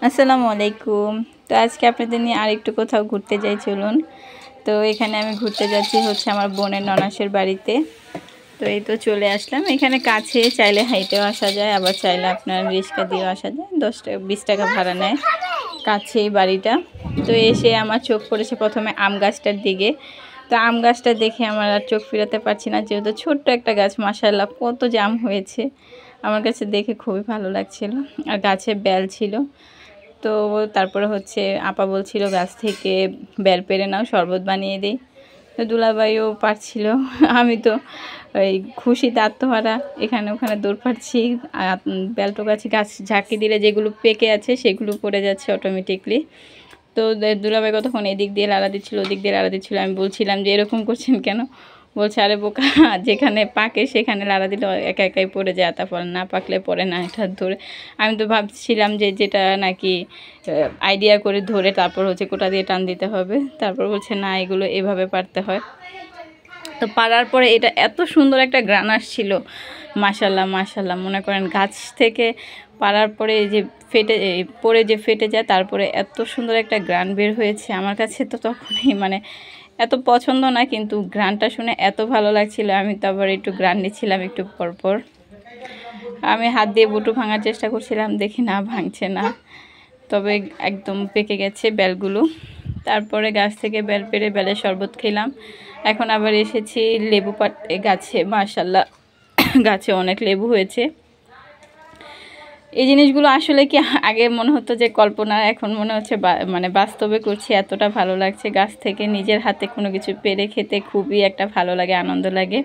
আসসালামু আলাইকুম। তো আজকে আপনাদের নিয়ে আরেকটু কোথাও ঘুরতে যাই, চলুন। তো এখানে আমি ঘুরতে যাচ্ছি হচ্ছে আমার বোনের ননাসের বাড়িতে। তো এই তো চলে আসলাম। এখানে কাছে, চাইলে হাইটেও আসা যায়, আবার চাইলে আপনার রিক্সা দিয়েও আসা যায়। 10 টাকা 20 টাকা ভাড়া নেয়, কাছেই বাড়িটা। তো এসে আমার চোখ পড়েছে প্রথমে আম গাছটার দিকে। তো আম গাছটা দেখে আমার আর চোখ ফিরাতে পারছি না, যেহেতু ছোট্ট একটা গাছ, মাশাআল্লাহ কত জাম হয়েছে। আমার কাছে দেখে খুবই ভালো লাগছিল, আর গাছে বেল ছিল। তো তারপরে হচ্ছে আপা বলছিল গাছ থেকে বেল পেড়ে নাও, শরবত বানিয়ে দিই। তো দুলাভাইও পারছিল, আমি তো ওই খুশিতে আত্মহারা, এখানে ওখানে দৌড় পাচ্ছি। বেলটো গাছে গাছ ঝাঁকি দিলে যেগুলো পেকে আছে সেগুলো পড়ে যাচ্ছে অটোমেটিকলি। তো দুলাভাই কতক্ষণ এদিক দিয়ে লাড়া দিচ্ছিল, ওদিক দিয়ে লাড়া দিচ্ছিল। আমি বলছিলাম যে এরকম করছেন কেন? বলছে আরে বোকা, যেখানে পাকে সেখানে লাড়া দিলে একা একাই পড়ে যায়, তারপর না পাকলে পড়ে না, এটা ধরে। আমি তো ভাবছিলাম যে যেটা নাকি আইডিয়া করে ধরে তারপর হচ্ছে কোটা দিয়ে টান দিতে হবে, তারপর বলছে না, এগুলো এভাবে পারতে হয়। তো পারার পরে এটা এত সুন্দর একটা গ্রান আসছিল, মাশাল্লাহ মাশাল্লাহ। মনে করেন গাছ থেকে পারার পরে যে পরে যে ফেটে যায়, তারপরে এত সুন্দর একটা গ্রান বের হয়েছে। আমার কাছে তো তখনই মানে এত পছন্দ না, কিন্তু গ্রানটা শুনে এত ভালো লাগছিল। আমি তো আবার একটু গ্রান নিচ্ছিলাম একটু পরপর। আমি হাত দিয়ে বুটু ভাঙার চেষ্টা করছিলাম, দেখি না ভাঙছে না, তবে একদম পেকে গেছে বেলগুলো। তারপরে গাছ থেকে বেল পেড়ে বেলের শরবত খেলাম। এখন আবার এসেছি লেবু গাছে, মাশাল্লাহ গাছে অনেক লেবু হয়েছে। এই জিনিসগুলো আসলে কি আগে মনে হতো যে কল্পনা, এখন মনে হচ্ছে মানে বাস্তবে করছি, এতটা ভালো লাগছে। গাছ থেকে নিজের হাতে কোনো কিছু পেড়ে খেতে খুবই একটা ভালো লাগে, আনন্দ লাগে।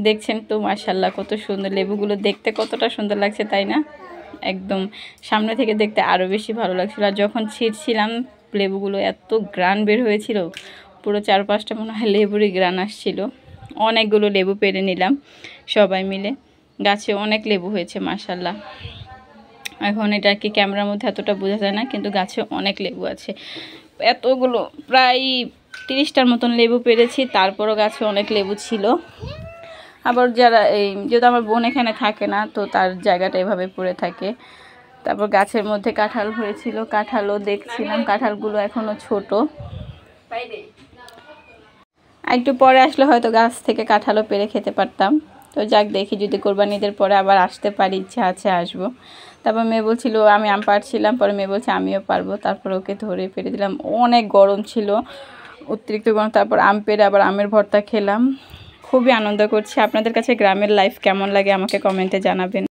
দেখছেন তো মাশাল্লাহ কত সুন্দর, লেবুগুলো দেখতে কতটা সুন্দর লাগছে, তাই না? একদম সামনে থেকে দেখতে আরও বেশি ভালো লাগছিল। আর যখন ছিঁড়ছিলাম লেবুগুলো এত গ্রান বের হয়েছিল, পুরো 4-5টা মনে হয় লেবুরই গ্রান আসছিল। অনেকগুলো লেবু পেড়ে নিলাম সবাই মিলে। গাছে অনেক লেবু হয়েছে মাশাল্লাহ। এখন এটা কি ক্যামেরার মধ্যে এতটা বোঝা যায় না, কিন্তু গাছে অনেক লেবু আছে। এতগুলো প্রায় 30টার মতন লেবু পেড়েছি, তারপরও গাছে অনেক লেবু ছিল। আবার যারা যেহেতু আমার বোন এখানে থাকে না, তো তার জায়গাটা এভাবে পড়ে থাকে। তারপর গাছের মধ্যে কাঁঠাল হয়েছিল, কাঁঠালও দেখছিলাম, কাঁঠালগুলো এখনও ছোট। একটু পরে আসলে হয়তো গাছ থেকে কাঁঠালও পেড়ে খেতে পারতাম। তো যাক, দেখি যদি কোরবানিদের পরে আবার আসতে পারি, ইচ্ছা আছে আসবো। তারপর মেয়ে বলছিল আমি আম পাড়ছিলাম, পরে মেয়ে বলছে আমিও পারবো, তারপর ওকে ধরে পেড়ে দিলাম। অনেক গরম ছিল, অতিরিক্ত গরম। তারপর আম পেড়ে আবার আমের ভর্তা খেলাম। খুবই আনন্দ করছি। আপনাদের কাছে গ্রামের লাইফ কেমন লাগে আমাকে কমেন্টে জানাবেন।